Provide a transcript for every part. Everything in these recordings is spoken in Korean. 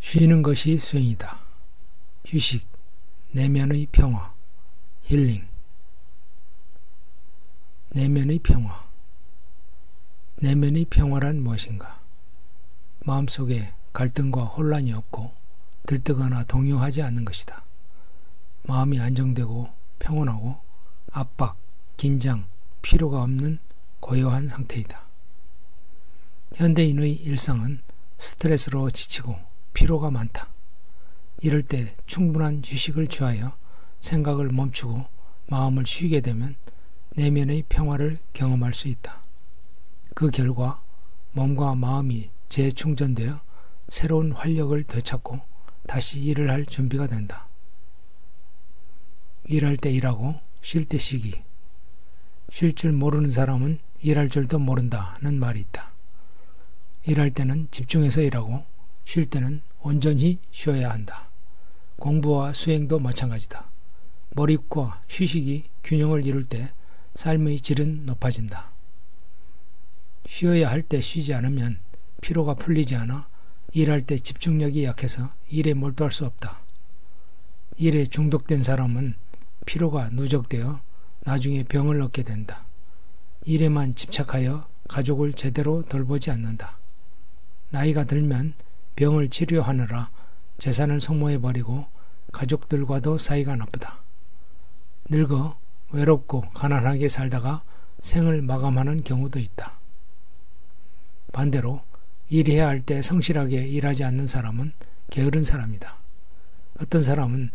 쉬는 것이 수행이다. 휴식, 내면의 평화, 힐링. 내면의 평화. 내면의 평화란 무엇인가? 마음속에 갈등과 혼란이 없고 들뜨거나 동요하지 않는 것이다. 마음이 안정되고 평온하고 압박, 긴장, 피로가 없는 고요한 상태이다. 현대인의 일상은 스트레스로 지치고 피로가 많다. 이럴 때 충분한 휴식을 취하여 생각을 멈추고 마음을 쉬게 되면 내면의 평화를 경험할 수 있다. 그 결과 몸과 마음이 재충전되어 새로운 활력을 되찾고 다시 일을 할 준비가 된다. 일할 때 일하고 쉴 때 쉬기. 쉴 줄 모르는 사람은 일할 줄도 모른다는 말이 있다. 일할 때는 집중해서 일하고 쉴 때는 온전히 쉬어야 한다. 공부와 수행도 마찬가지다. 몰입과 휴식이 균형을 이룰 때 삶의 질은 높아진다. 쉬어야 할 때 쉬지 않으면 피로가 풀리지 않아 일할 때 집중력이 약해서 일에 몰두할 수 없다. 일에 중독된 사람은 피로가 누적되어 나중에 병을 얻게 된다. 일에만 집착하여 가족을 제대로 돌보지 않는다. 나이가 들면 병을 치료하느라 재산을 소모해버리고 가족들과도 사이가 나쁘다. 늙어 외롭고 가난하게 살다가 생을 마감하는 경우도 있다. 반대로 일해야 할 때 성실하게 일하지 않는 사람은 게으른 사람이다. 어떤 사람은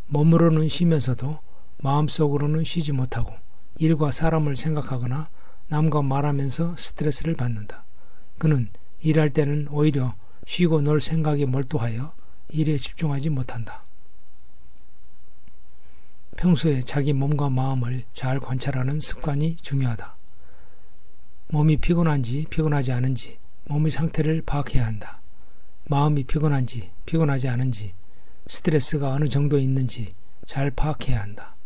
몸으로는 쉬면서도 마음속으로는 쉬지 못하고 일과 사람을 생각하거나 남과 말하면서 스트레스를 받는다. 그는 일할 때는 오히려 쉬고 놀 생각에 몰두하여 일에 집중하지 못한다. 평소에 자기 몸과 마음을 잘 관찰하는 습관이 중요하다. 몸이 피곤한지 피곤하지 않은지 몸의 상태를 파악해야 한다. 마음이 피곤한지 피곤하지 않은지 스트레스가 어느 정도 있는지 잘 파악해야 한다.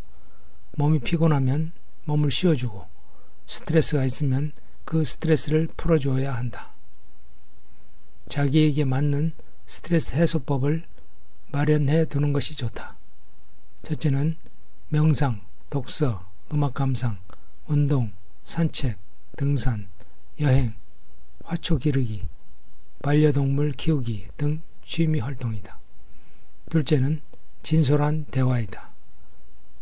몸이 피곤하면 몸을 쉬어주고 스트레스가 있으면 그 스트레스를 풀어줘야 한다. 자기에게 맞는 스트레스 해소법을 마련해 두는 것이 좋다. 첫째는 명상, 독서, 음악 감상, 운동, 산책, 등산, 여행, 화초 기르기, 반려동물 키우기 등 취미 활동이다. 둘째는 진솔한 대화이다.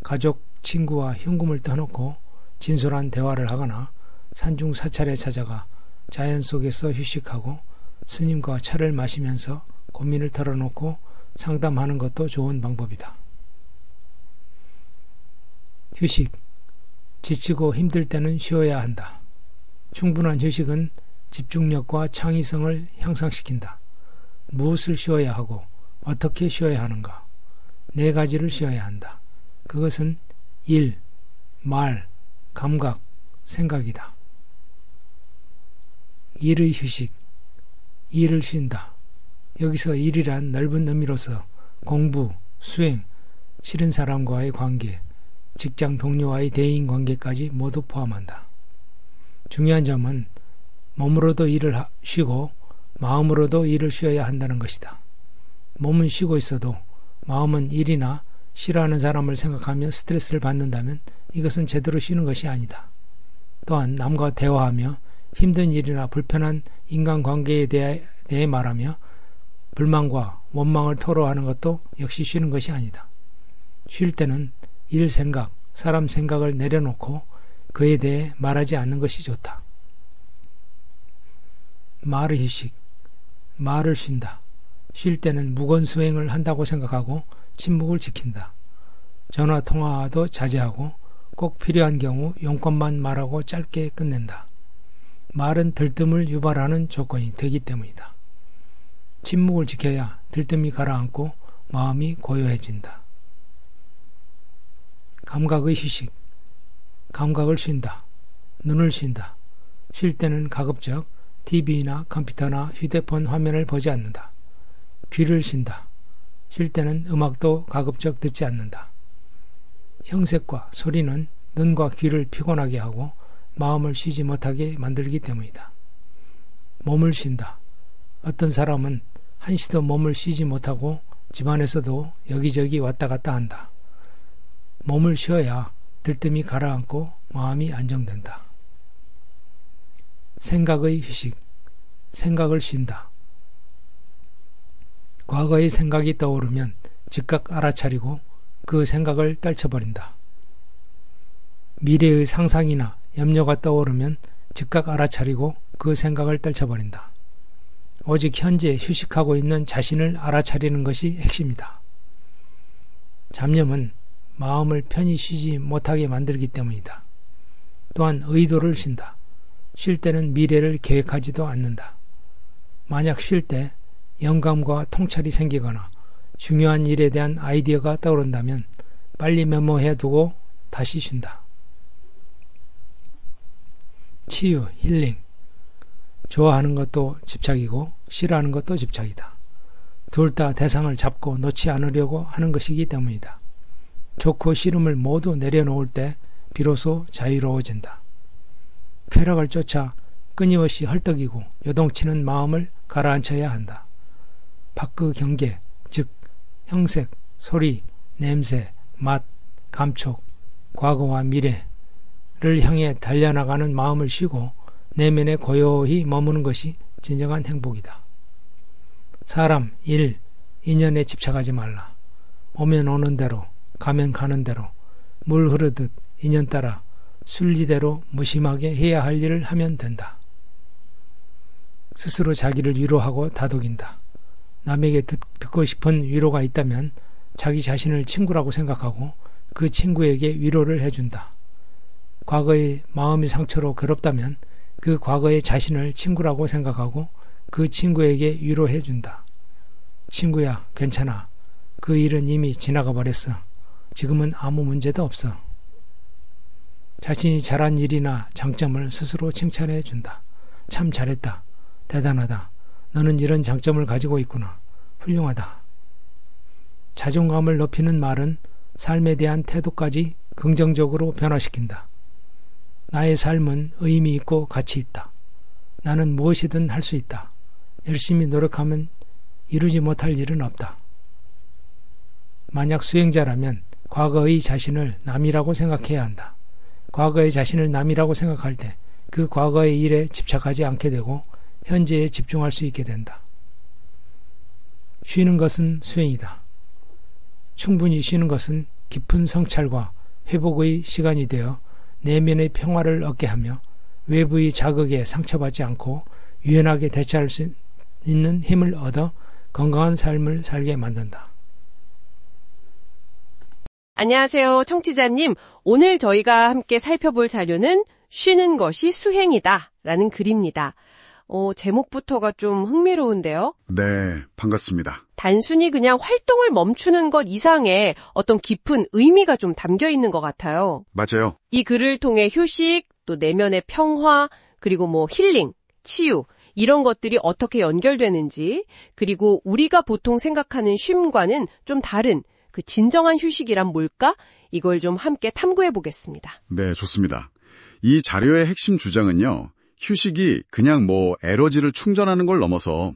가족, 친구와 흉금을 떠놓고 진솔한 대화를 하거나 산중 사찰에 찾아가 자연 속에서 휴식하고 스님과 차를 마시면서 고민을 털어놓고 상담하는 것도 좋은 방법이다. 휴식. 지치고 힘들 때는 쉬어야 한다. 충분한 휴식은 집중력과 창의성을 향상시킨다. 무엇을 쉬어야 하고 어떻게 쉬어야 하는가? 4가지를 쉬어야 한다. 그것은 일, 말, 감각, 생각이다. 일의 휴식. 일을 쉰다. 여기서 일이란 넓은 의미로서 공부, 수행, 싫은 사람과의 관계, 직장 동료와의 대인관계까지 모두 포함한다. 중요한 점은 몸으로도 일을 쉬고 마음으로도 일을 쉬어야 한다는 것이다. 몸은 쉬고 있어도 마음은 일이나 싫어하는 사람을 생각하며 스트레스를 받는다면 이것은 제대로 쉬는 것이 아니다. 또한 남과 대화하며 힘든 일이나 불편한 인간관계에 대해 말하며 불만과 원망을 토로하는 것도 역시 쉬는 것이 아니다. 쉴 때는 일 생각, 사람 생각을 내려놓고 그에 대해 말하지 않는 것이 좋다. 말의 휴식. 말을 쉰다. 쉴 때는 무건 수행을 한다고 생각하고 침묵을 지킨다. 전화 통화도 자제하고 꼭 필요한 경우 용건만 말하고 짧게 끝낸다. 말은 들뜸을 유발하는 조건이 되기 때문이다. 침묵을 지켜야 들뜸이 가라앉고 마음이 고요해진다. 감각의 휴식. 감각을 쉰다. 눈을 쉰다. 쉴 때는 가급적 TV나 컴퓨터나 휴대폰 화면을 보지 않는다. 귀를 쉰다. 쉴 때는 음악도 가급적 듣지 않는다. 형색과 소리는 눈과 귀를 피곤하게 하고 마음을 쉬지 못하게 만들기 때문이다. 몸을 쉰다. 어떤 사람은 한시도 몸을 쉬지 못하고 집안에서도 여기저기 왔다 갔다 한다. 몸을 쉬어야 들뜸이 가라앉고 마음이 안정된다. 생각의 휴식, 생각을 쉰다. 과거의 생각이 떠오르면 즉각 알아차리고 그 생각을 떨쳐버린다. 미래의 상상이나 염려가 떠오르면 즉각 알아차리고 그 생각을 떨쳐버린다. 오직 현재 휴식하고 있는 자신을 알아차리는 것이 핵심이다. 잡념은 마음을 편히 쉬지 못하게 만들기 때문이다. 또한 의도를 쉰다. 쉴 때는 미래를 계획하지도 않는다. 만약 쉴 때 영감과 통찰이 생기거나 중요한 일에 대한 아이디어가 떠오른다면 빨리 메모해두고 다시 쉰다. 치유, 힐링. 좋아하는 것도 집착이고 싫어하는 것도 집착이다. 둘 다 대상을 잡고 놓지 않으려고 하는 것이기 때문이다. 좋고 싫음을 모두 내려놓을 때 비로소 자유로워진다. 쾌락을 쫓아 끊임없이 헐떡이고 요동치는 마음을 가라앉혀야 한다. 밖의 경계, 즉 형색, 소리, 냄새, 맛, 감촉, 과거와 미래를 향해 달려나가는 마음을 쉬고 내면에 고요히 머무는 것이 진정한 행복이다. 사람, 일, 인연에 집착하지 말라. 오면 오는 대로, 가면 가는 대로, 물 흐르듯 인연 따라 순리대로 무심하게 해야 할 일을 하면 된다. 스스로 자기를 위로하고 다독인다. 남에게 듣고 싶은 위로가 있다면 자기 자신을 친구라고 생각하고 그 친구에게 위로를 해준다. 과거의 마음의 상처로 괴롭다면 그 과거의 자신을 친구라고 생각하고 그 친구에게 위로해준다. 친구야, 괜찮아. 그 일은 이미 지나가 버렸어. 지금은 아무 문제도 없어. 자신이 잘한 일이나 장점을 스스로 칭찬해준다. 참 잘했다. 대단하다. 너는 이런 장점을 가지고 있구나. 훌륭하다. 자존감을 높이는 말은 삶에 대한 태도까지 긍정적으로 변화시킨다. 나의 삶은 의미 있고 가치 있다. 나는 무엇이든 할 수 있다. 열심히 노력하면 이루지 못할 일은 없다. 만약 수행자라면 과거의 자신을 남이라고 생각해야 한다. 과거의 자신을 남이라고 생각할 때 그 과거의 일에 집착하지 않게 되고 현재에 집중할 수 있게 된다. 쉬는 것은 수행이다. 충분히 쉬는 것은 깊은 성찰과 회복의 시간이 되어 내면의 평화를 얻게 하며 외부의 자극에 상처받지 않고 유연하게 대처할 수 있는 힘을 얻어 건강한 삶을 살게 만든다. 안녕하세요, 청취자님. 오늘 저희가 함께 살펴볼 자료는 쉬는 것이 수행이다 라는 글입니다. 제목부터가 좀 흥미로운데요. 네, 반갑습니다. 단순히 그냥 활동을 멈추는 것 이상의 어떤 깊은 의미가 좀 담겨 있는 것 같아요. 맞아요. 이 글을 통해 휴식, 또 내면의 평화, 그리고 힐링, 치유, 이런 것들이 어떻게 연결되는지, 그리고 우리가 보통 생각하는 쉼과는 좀 다른 그 진정한 휴식이란 뭘까? 이걸 좀 함께 탐구해 보겠습니다. 네, 좋습니다. 이 자료의 핵심 주장은요, 휴식이 그냥 에너지를 충전하는 걸 넘어서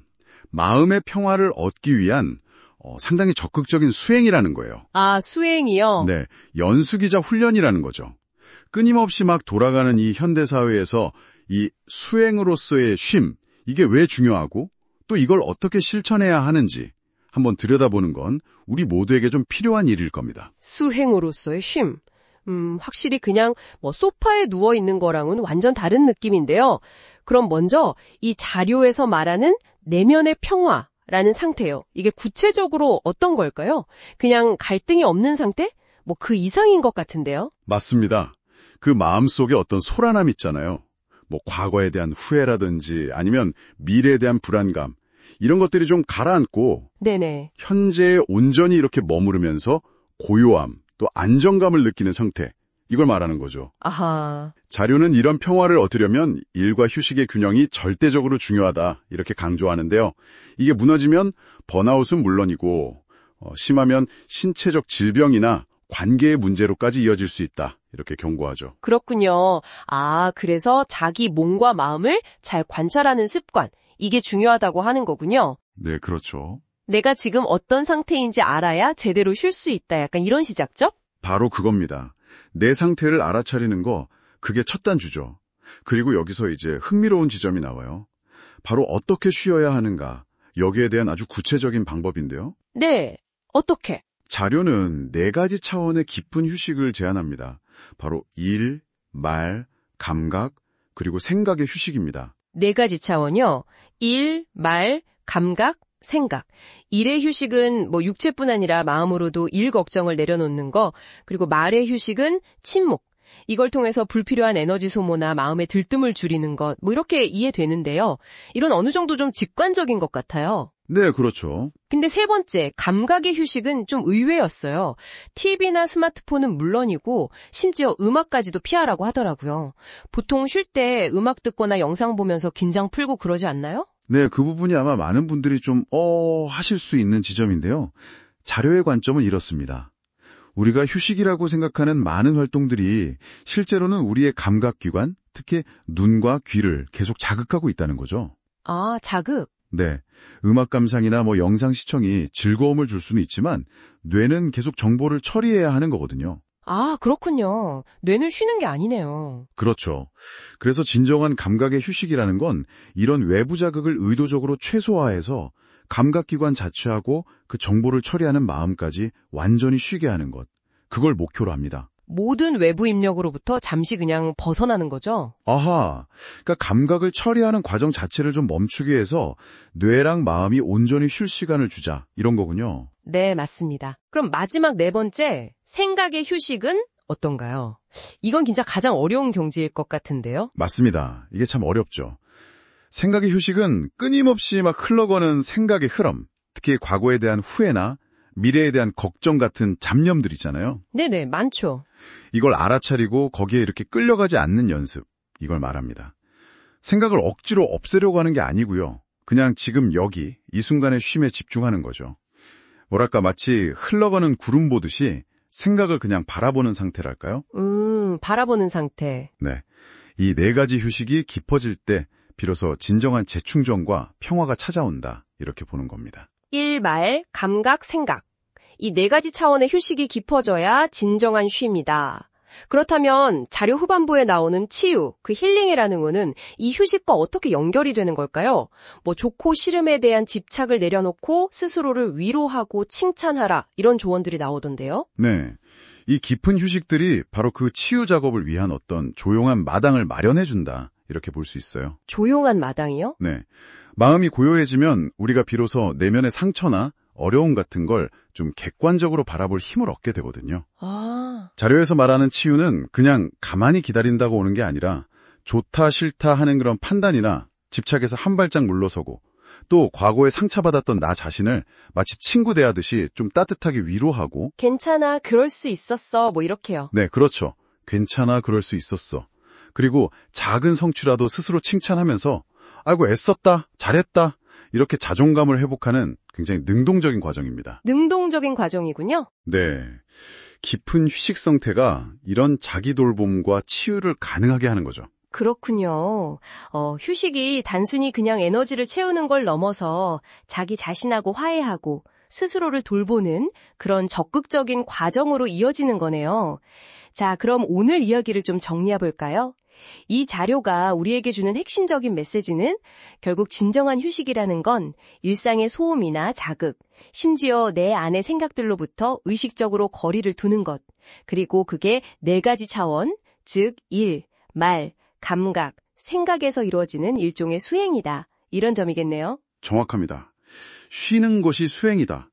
마음의 평화를 얻기 위한 상당히 적극적인 수행이라는 거예요. 아, 수행이요? 네, 연수기자 훈련이라는 거죠. 끊임없이 막 돌아가는 이 현대사회에서 이 수행으로서의 쉼, 이게 왜 중요하고 또 이걸 어떻게 실천해야 하는지 한번 들여다보는 건 우리 모두에게 좀 필요한 일일 겁니다. 수행으로서의 쉼. 확실히 그냥 소파에 누워 있는 거랑은 완전 다른 느낌인데요. 그럼 먼저 이 자료에서 말하는 내면의 평화라는 상태요. 이게 구체적으로 어떤 걸까요? 그냥 갈등이 없는 상태? 그 이상인 것 같은데요. 맞습니다. 그 마음속에 어떤 소란함 있잖아요. 과거에 대한 후회라든지 아니면 미래에 대한 불안감. 이런 것들이 좀 가라앉고 네네. 현재에 온전히 이렇게 머무르면서 고요함, 또 안정감을 느끼는 상태, 이걸 말하는 거죠. 아하. 자료는 이런 평화를 얻으려면 일과 휴식의 균형이 절대적으로 중요하다 이렇게 강조하는데요. 이게 무너지면 번아웃은 물론이고 심하면 신체적 질병이나 관계의 문제로까지 이어질 수 있다 이렇게 경고하죠. 그렇군요. 그래서 자기 몸과 마음을 잘 관찰하는 습관, 이게 중요하다고 하는 거군요. 네, 그렇죠. 내가 지금 어떤 상태인지 알아야 제대로 쉴 수 있다. 약간 이런 시작죠? 바로 그겁니다. 내 상태를 알아차리는 거, 그게 첫 단추죠. 그리고 여기서 이제 흥미로운 지점이 나와요. 바로 어떻게 쉬어야 하는가, 여기에 대한 아주 구체적인 방법인데요. 네. 어떻게? 자료는 4가지 차원의 깊은 휴식을 제안합니다. 바로 일, 말, 감각, 그리고 생각의 휴식입니다. 4가지 차원이요. 일, 말, 감각, 생각. 일의 휴식은 뭐 육체뿐 아니라 마음으로도 일 걱정을 내려놓는 거, 그리고 말의 휴식은 침묵. 이걸 통해서 불필요한 에너지 소모나 마음의 들뜸을 줄이는 것, 뭐 이렇게 이해되는데요. 이런 어느 정도 좀 직관적인 것 같아요. 네, 그렇죠. 근데 3번째, 감각의 휴식은 좀 의외였어요. TV나 스마트폰은 물론이고 심지어 음악까지도 피하라고 하더라고요. 보통 쉴 때 음악 듣거나 영상 보면서 긴장 풀고 그러지 않나요? 네, 그 부분이 아마 많은 분들이 좀 하실 수 있는 지점인데요. 자료의 관점은 이렇습니다. 우리가 휴식이라고 생각하는 많은 활동들이 실제로는 우리의 감각기관, 특히 눈과 귀를 계속 자극하고 있다는 거죠. 아, 자극. 네, 음악 감상이나 영상 시청이 즐거움을 줄 수는 있지만 뇌는 계속 정보를 처리해야 하는 거거든요. 아, 그렇군요. 뇌는 쉬는 게 아니네요. 그렇죠. 그래서 진정한 감각의 휴식이라는 건 이런 외부 자극을 의도적으로 최소화해서 감각기관 자체하고 그 정보를 처리하는 마음까지 완전히 쉬게 하는 것. 그걸 목표로 합니다. 모든 외부 입력으로부터 잠시 그냥 벗어나는 거죠? 아하, 그러니까 감각을 처리하는 과정 자체를 좀 멈추게 해서 뇌랑 마음이 온전히 쉴 시간을 주자, 이런 거군요. 네, 맞습니다. 그럼 마지막 4번째, 생각의 휴식은 어떤가요? 이건 진짜 가장 어려운 경지일 것 같은데요? 맞습니다. 이게 참 어렵죠. 생각의 휴식은 끊임없이 막 흘러가는 생각의 흐름, 특히 과거에 대한 후회나 미래에 대한 걱정 같은 잡념들 있잖아요. 네네, 많죠. 이걸 알아차리고 거기에 이렇게 끌려가지 않는 연습, 이걸 말합니다. 생각을 억지로 없애려고 하는 게 아니고요. 그냥 지금 여기, 이 순간의 쉼에 집중하는 거죠. 뭐랄까 마치 흘러가는 구름 보듯이 생각을 그냥 바라보는 상태랄까요? 바라보는 상태. 네, 이 4가지 휴식이 깊어질 때 비로소 진정한 재충전과 평화가 찾아온다, 이렇게 보는 겁니다. 일, 말, 감각, 생각. 이 4가지 차원의 휴식이 깊어져야 진정한 쉼이다. 그렇다면 자료 후반부에 나오는 치유, 그 힐링이라는 거는 이 휴식과 어떻게 연결이 되는 걸까요? 뭐 좋고 싫음에 대한 집착을 내려놓고 스스로를 위로하고 칭찬하라, 이런 조언들이 나오던데요. 네, 이 깊은 휴식들이 바로 그 치유 작업을 위한 어떤 조용한 마당을 마련해준다, 이렇게 볼 수 있어요. 조용한 마당이요? 네, 마음이 고요해지면 우리가 비로소 내면의 상처나 어려움 같은 걸 좀 객관적으로 바라볼 힘을 얻게 되거든요. 아, 자료에서 말하는 치유는 그냥 가만히 기다린다고 오는 게 아니라 좋다 싫다 하는 그런 판단이나 집착에서 한 발짝 물러서고 또 과거에 상처받았던 나 자신을 마치 친구 대하듯이 좀 따뜻하게 위로하고 괜찮아, 그럴 수 있었어, 뭐 이렇게요. 네, 그렇죠. 괜찮아, 그럴 수 있었어. 그리고 작은 성취라도 스스로 칭찬하면서 아이고 애썼다, 잘했다 이렇게 자존감을 회복하는 굉장히 능동적인 과정입니다. 능동적인 과정이군요. 네, 깊은 휴식 상태가 이런 자기 돌봄과 치유를 가능하게 하는 거죠. 그렇군요. 휴식이 단순히 그냥 에너지를 채우는 걸 넘어서 자기 자신하고 화해하고 스스로를 돌보는 그런 적극적인 과정으로 이어지는 거네요. 자, 그럼 오늘 이야기를 좀 정리해 볼까요? 이 자료가 우리에게 주는 핵심적인 메시지는 결국 진정한 휴식이라는 건 일상의 소음이나 자극, 심지어 내 안의 생각들로부터 의식적으로 거리를 두는 것, 그리고 그게 4가지 차원, 즉 일, 말, 감각, 생각에서 이루어지는 일종의 수행이다. 이런 점이겠네요. 정확합니다. 쉬는 것이 수행이다.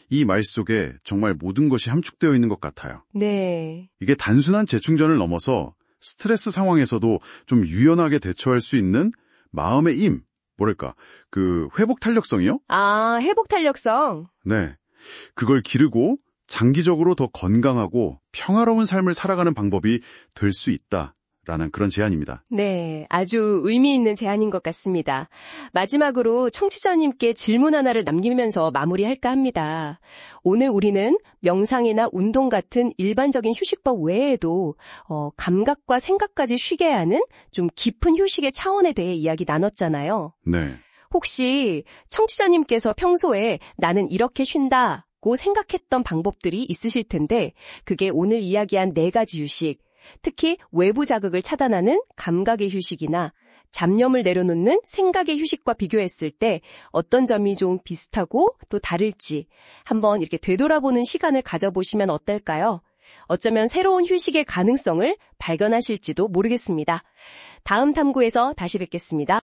이 말 속에 정말 모든 것이 함축되어 있는 것 같아요. 네. 이게 단순한 재충전을 넘어서 스트레스 상황에서도 좀 유연하게 대처할 수 있는 마음의 힘, 뭐랄까, 그 회복 탄력성이요? 아, 회복 탄력성. 네, 그걸 기르고 장기적으로 더 건강하고 평화로운 삶을 살아가는 방법이 될 수 있다라는 그런 제안입니다. 네, 아주 의미 있는 제안인 것 같습니다. 마지막으로 청취자님께 질문 하나를 남기면서 마무리할까 합니다. 오늘 우리는 명상이나 운동 같은 일반적인 휴식법 외에도 감각과 생각까지 쉬게 하는 좀 깊은 휴식의 차원에 대해 이야기 나눴잖아요. 네. 혹시 청취자님께서 평소에 나는 이렇게 쉰다고 생각했던 방법들이 있으실 텐데 그게 오늘 이야기한 4가지 휴식, 특히 외부 자극을 차단하는 감각의 휴식이나 잡념을 내려놓는 생각의 휴식과 비교했을 때 어떤 점이 좀 비슷하고 또 다를지 한번 이렇게 되돌아보는 시간을 가져보시면 어떨까요? 어쩌면 새로운 휴식의 가능성을 발견하실지도 모르겠습니다. 다음 탐구에서 다시 뵙겠습니다.